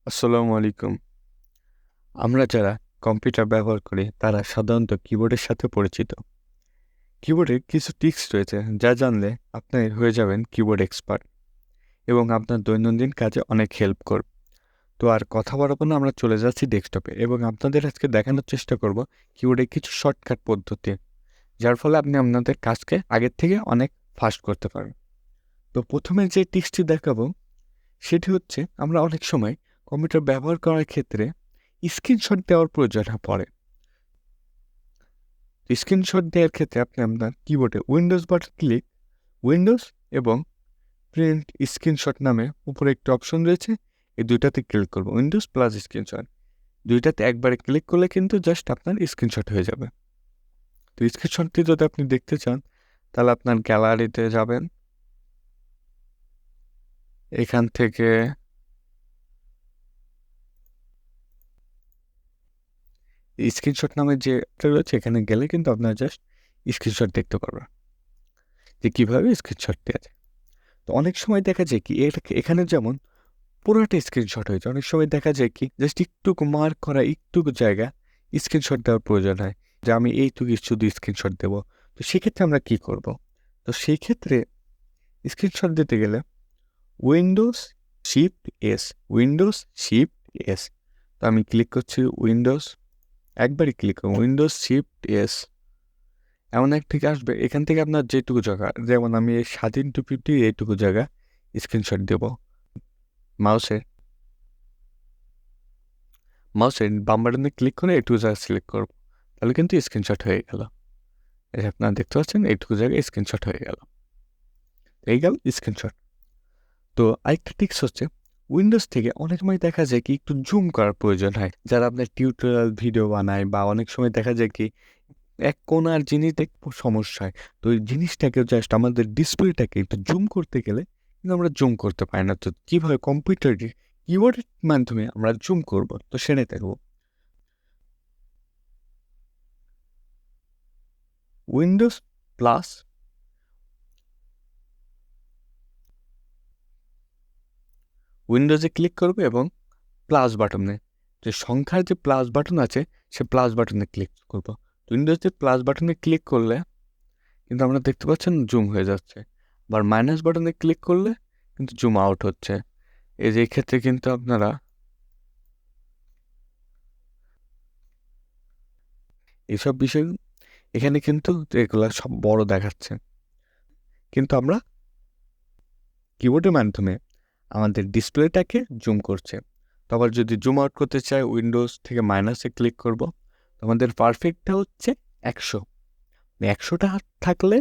আসসালামু আলাইকুম। আমরা যারা কম্পিউটার ব্যবহার করি তারা সাধারণত কিবোর্ডের সাথে পরিচিত। কিবোর্ডের কিছু টিক্স রয়েছে যা জানলে আপনি হয়ে যাবেন কিবোর্ড এক্সপার্ট এবং আপনার দৈনন্দিন কাজে অনেক হেল্প করবে। তো আর কথা বাড়াবো না, আমরা চলে যাচ্ছি ডেস্কটপে এবং আপনাদের আজকে দেখানোর চেষ্টা করব কিবোর্ডের কিছু শর্টকাট পদ্ধতি, যার ফলে আপনি আপনাদের কাজকে আগের থেকে অনেক ফাস্ট করতে পারবেন। তো প্রথমে যে টিক্সটি দেখাবো সেটি হচ্ছে, আমরা অনেক সময় কম্পিউটার ব্যবহার করার ক্ষেত্রে স্ক্রিনশট দেওয়ার প্রয়োজন পড়ে। স্ক্রিনশট দেওয়ার ক্ষেত্রে আপনি আপনার কিবোর্ডে উইন্ডোজ বাটন ক্লিক, উইন্ডোজ এবং প্রিন্ট স্ক্রিনশট নামে উপরে একটি অপশন রয়েছে, এই দুইটাতে ক্লিক করবো, উইন্ডোজ প্লাস স্ক্রিনশট। দুইটাতে একবারে ক্লিক করলে কিন্তু জাস্ট আপনার স্ক্রিনশট হয়ে যাবে। তো স্ক্রিনশটটি যদি আপনি দেখতে চান তাহলে আপনার গ্যালারিতে যাবেন, এখান থেকে স্ক্রিনশট নামে যে রয়েছে এখানে গেলে কিন্তু আপনার জাস্ট স্ক্রিনশট দেখতে পারবেন যে কীভাবে স্ক্রিনশটটি আছে। তো অনেক সময় দেখা যায় কি এখানে যেমন পুরোটা স্ক্রিনশট হয়েছে, অনেক সময় দেখা যায় কি জাস্ট একটুকু মার্ক করা একটুকু জায়গা স্ক্রিনশট দেওয়ার প্রয়োজন হয়, যে আমি এইটুকু শুধু স্ক্রিনশট দেবো। তো সেক্ষেত্রে আমরা কি করব? তো সেই ক্ষেত্রে স্ক্রিনশট দিতে গেলে Windows shift S, Windows shift S. তো আমি ক্লিক করছি উইন্ডোজ, একবারই ক্লিক করুন উইন্ডোজ শিফট এস। এমন এক থেকে আসবে, এখান থেকে আপনার যেটুকু জায়গা, যেমন আমি এই 13-250 এইটুকু জায়গা স্ক্রিনশট দেবো। মাউসে মাউসের বাম বাটনে ক্লিক করে এইটুকু জায়গা সিলেক্ট করব, তাহলে কিন্তু স্ক্রিনশট হয়ে গেল। এই যে আপনারা দেখতে পাচ্ছেন এইটুকু জায়গায় স্ক্রিনশট হয়ে গেল, এই গেল স্ক্রিনশট। তো আরেকটা টিক্স হচ্ছে, উইন্ডোজ থেকে অনেক সময় দেখা যায় কি একটু জুম করার প্রয়োজন হয়, যারা আপনার টিউটোরিয়াল ভিডিও বানায়, বা অনেক সময় দেখা যায় কি এক কোণার জিনিস দেখতে সমস্যা হয়। তো ওই জিনিসটাকে জাস্ট আমাদের ডিসপ্লেটাকে একটু জুম করতে গেলে কিন্তু আমরা জুম করতে পারি না। তো কীভাবে কম্পিউটারে কিবোর্ডের মাধ্যমে আমরা জুম করব, তো সেটাই দেখব। উইন্ডোজ প্লাস উইন্ডোজে ক্লিক করবে এবং প্লাস বাটনে, যে সংখ্যার যে প্লাস বাটন আছে সে প্লাস বাটনে ক্লিক করব। উইন্ডোজে প্লাস বাটনে ক্লিক করলে কিন্তু আমরা দেখতে পাচ্ছেন জুম হয়ে যাচ্ছে, আবার মাইনাস বাটনে ক্লিক করলে কিন্তু জুম আউট হচ্ছে। এই যে ক্ষেত্রে কিন্তু আপনারা এইসব বিষয় এখানে কিন্তু এগুলো সব বড় দেখাচ্ছে, কিন্তু আমরা কিবোর্ডের মাধ্যমে আমাদের ডিসপ্লেটাকে জুম করছে। তো আবার যদি জুম আউট করতে চাই উইন্ডোজ থেকে মাইনাসে ক্লিক করব, আমাদের পারফেক্টটা হচ্ছে 100, 100টা থাকলে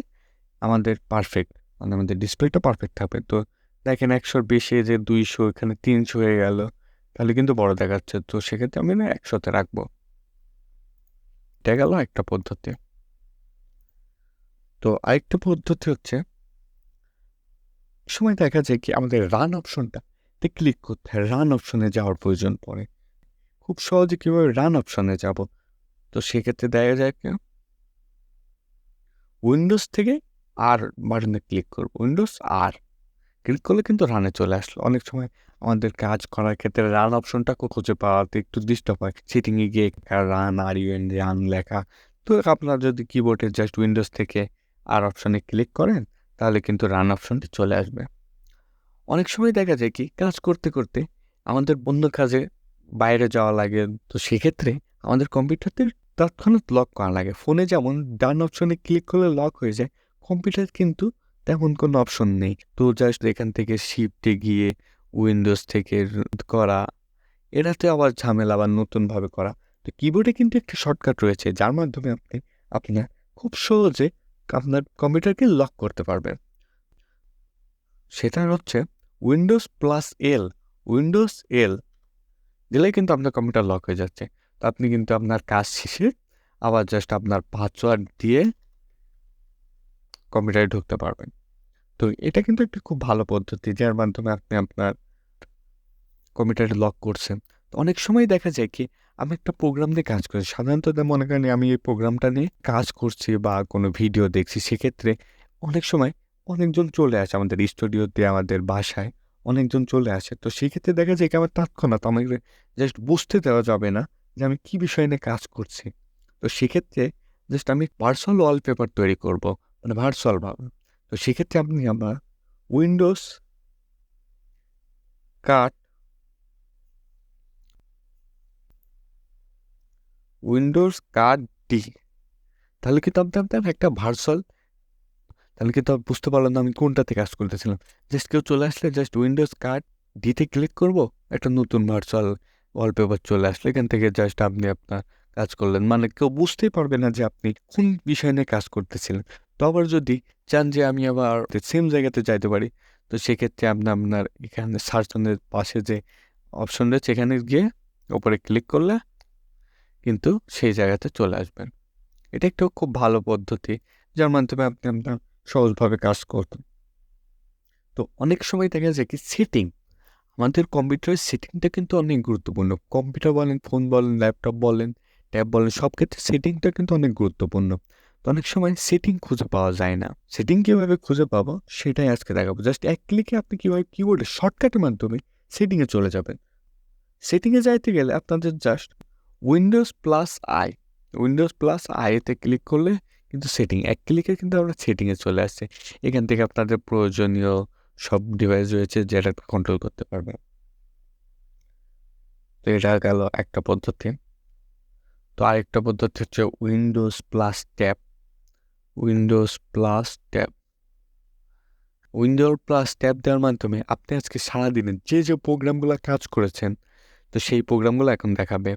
আমাদের পারফেক্ট, মানে আমাদের ডিসপ্লেটা পারফেক্ট থাকবে। তো দেখেন 100-র বেশি, যে 200, এখানে 300 হয়ে গেল, তাহলে কিন্তু বড় দেখাচ্ছে। তো সেক্ষেত্রে আমি না 100তে রাখবো। এটা গেল একটা পদ্ধতি। তো আরেকটা পদ্ধতি হচ্ছে, সময় দেখা যায় কি আমাদের রান অপশনটা ক্লিক করতে হয়, রান অপশনে যাওয়ার প্রয়োজন পড়ে। খুব সহজে কীভাবে রান অপশনে যাব? তো সেক্ষেত্রে দেখা যায় কি উইন্ডোজ থেকে আর বাটনে ক্লিক করব, উইন্ডোজ আর ক্লিক করলে কিন্তু রানে চলে আসলো। অনেক সময় আমাদের কাজ করার ক্ষেত্রে রান অপশনটা খুঁজে পাওয়াতে একটু ডিস্টার্ব হয়, সেটিংয়ে গিয়ে রান আর ইউএন রান লেখা। তো আপনার যদি কিবোর্ডে জাস্ট উইন্ডোজ থেকে আর অপশনে ক্লিক করেন তাহলে কিন্তু রান অপশনটি চলে আসবে। অনেক সময় দেখা যায় কি কাজ করতে করতে আমাদের অন্য কাজে বাইরে যাওয়া লাগে, তো সেক্ষেত্রে আমাদের কম্পিউটারতে তৎক্ষণাৎ লক করা লাগে। ফোনে যেমন ডান অপশনে ক্লিক করলে লক হয়ে যায়, কম্পিউটার কিন্তু তেমন কোনো অপশন নেই। তো জাস্ট এখান থেকে শিফটে গিয়ে উইন্ডোজ থেকে করা, এটাতে আবার ঝামেলা, আবার নতুনভাবে করা। তো কিবোর্ডে কিন্তু একটা শর্টকাট রয়েছে যার মাধ্যমে আপনি আপনার খুব সহজে আপনার কম্পিউটারকে লক করতে পারবেন। সেটা হচ্ছে উইন্ডোজ প্লাস এল, উইন্ডোজ এল দিলে কিন্তু আপনার কম্পিউটার লক হয়ে যাচ্ছে। তো আপনি কিন্তু আপনার কাজ শেষে আবার জাস্ট আপনার পাসওয়ার্ড দিয়ে কম্পিউটারে ঢুকতে পারবেন। তো এটা কিন্তু একটা খুব ভালো পদ্ধতি, যার মাধ্যমে আপনি আপনার কম্পিউটারে লক করছেন। তো অনেক সময় দেখা যায় কি আমি একটা প্রোগ্রাম নিয়ে কাজ করি, সাধারণত মনে করেন আমি এই প্রোগ্রামটা নিয়ে কাজ করছি বা কোনো ভিডিও দেখছি, সেক্ষেত্রে অনেক সময় অনেকজন চলে আসে আমাদের স্টুডিওতে, আমাদের বাসায় অনেকজন চলে আসে। তো সেক্ষেত্রে দেখা যায় কি আমার তৎক্ষণাৎ আমাকে জাস্ট বুঝতে দেওয়া যাবে না যে আমি কি বিষয় নিয়ে কাজ করছি। তো সেক্ষেত্রে জাস্ট আমি ভার্চুয়াল ওয়ালপেপার তৈরি করব। মানে ভার্চুয়াল ভাবে। তো সেক্ষেত্রে আপনি আমার উইন্ডোজ কাট উইন্ডোজ কাট ডি তাহলে কিন্তু আপনি আপনার একটা ভার্চুয়াল তাহলে কিন্তু বুঝতে পারলাম না আমি কোনটাতে কাজ করতেছিলাম। জাস্ট কেউ চলে আসলে জাস্ট উইন্ডোজ কার্ড ডিতে ক্লিক করব, একটা নতুন ভার্চুয়াল ওয়ালপেপার চলে আসলে এখান থেকে জাস্ট আপনি আপনার কাজ করলেন। মানে কেউ বুঝতেই পারবে না যে আপনি কোন বিষয় নিয়ে কাজ করতেছিলেন। তো আবার যদি চান যে আমি আবার সেম জায়গাতে যাইতে পারি, তো সেক্ষেত্রে আপনি আপনার এখানে সার্চনের পাশে যে অপশন রয়েছে এখানে গিয়ে ওপরে ক্লিক করলে কিন্তু সেই জায়গাতে চলে আসবেন। এটা একটা খুব ভালো পদ্ধতি যার মাধ্যমে আপনি আপনার সহজভাবে কাজ করতেন। তো অনেক সময় দেখা যায় কি সেটিং আমাদের কম্পিউটারের সেটিংটা কিন্তু অনেক গুরুত্বপূর্ণ। কম্পিউটার বলেন, ফোন বলেন, ল্যাপটপ বলেন, ট্যাব বলেন সব ক্ষেত্রে সেটিংটা কিন্তু অনেক গুরুত্বপূর্ণ। তো অনেক সময় সেটিং খুঁজে পাওয়া যায় না। সেটিং কিভাবে খুঁজে পাবো সেটাই আজকে দেখাবো। জাস্ট এক ক্লিকে আপনি কিভাবে কিবোর্ডে শর্টকাটের মাধ্যমে সেটিংয়ে চলে যাবেন। সেটিংয়ে যাইতে গেলে আপনাদের just Windows plus I Windows plus আইতে ক্লিক করলে কিন্তু সেটিং এক ক্লিকে কিন্তু আমরা সেটিংয়ে চলে আসছে। এখান থেকে আপনাদের প্রয়োজনীয় সব ডিভাইস রয়েছে যেটা কন্ট্রোল করতে পারবেন। তো এটা গেল একটা পদ্ধতি। তো আরেকটা পদ্ধতি হচ্ছে Windows plus tab Windows plus tab Windows plus tab দেওয়ার মাধ্যমে আপনি আজকে সারাদিনে যে প্রোগ্রামগুলো কাজ করেছেন তো সেই প্রোগ্রামগুলো এখন দেখাবে।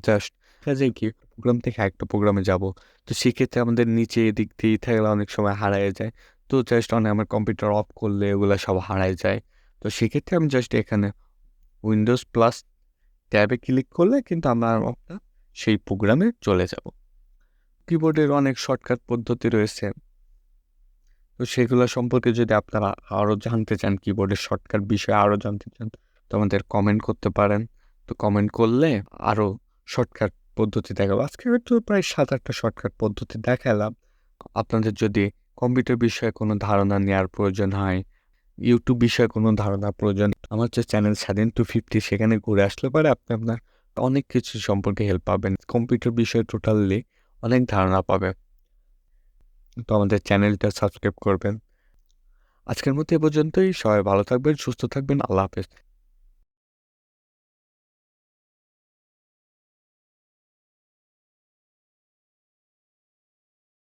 জাস্ট দেখা যায় কি প্রোগ্রাম থেকে একটা প্রোগ্রামে যাব, তো সেক্ষেত্রে আমাদের নিচে এদিক দিয়ে থাকলে অনেক সময় হারায় যায়। তো জাস্ট আমার কম্পিউটার অফ করলে এগুলো সব হারায় যায়। তো সেক্ষেত্রে আমি জাস্ট এখানে উইন্ডোজ প্লাস ট্যাবে ক্লিক করলে কিন্তু আমরা সেই প্রোগ্রামে চলে যাব। কিবোর্ডের অনেক শর্টকাট পদ্ধতি রয়েছে। তো সেগুলো সম্পর্কে যদি আপনারা আরও জানতে চান, কিবোর্ডের শর্টকাট বিষয়ে আরও জানতে চান, তো আমাদের কমেন্ট করতে পারেন। তো কমেন্ট করলে আরও শর্টকাট পদ্ধতি দেখাবো। আজকে হয়তো প্রায় ৭-৮টা শর্টকাট পদ্ধতি দেখালাম। আপনাদের যদি কম্পিউটার বিষয়ে কোনো ধারণা নেওয়ার প্রয়োজন হয়, ইউটিউব বিষয়ে কোনো ধারণা প্রয়োজন, আমার যে চ্যানেল স্বাধীন 250 সেখানে ঘুরে আসলে পরে আপনি আপনার অনেক কিছু সম্পর্কে হেল্প পাবেন। কম্পিউটার বিষয়ে টোটালি অনেক ধারণা পাবেন। তো আমাদের চ্যানেলটা সাবস্ক্রাইব করবেন। আজকের মতো এ পর্যন্তই। সবাই ভালো থাকবেন, সুস্থ থাকবেন। আল্লাহ হাফেজ।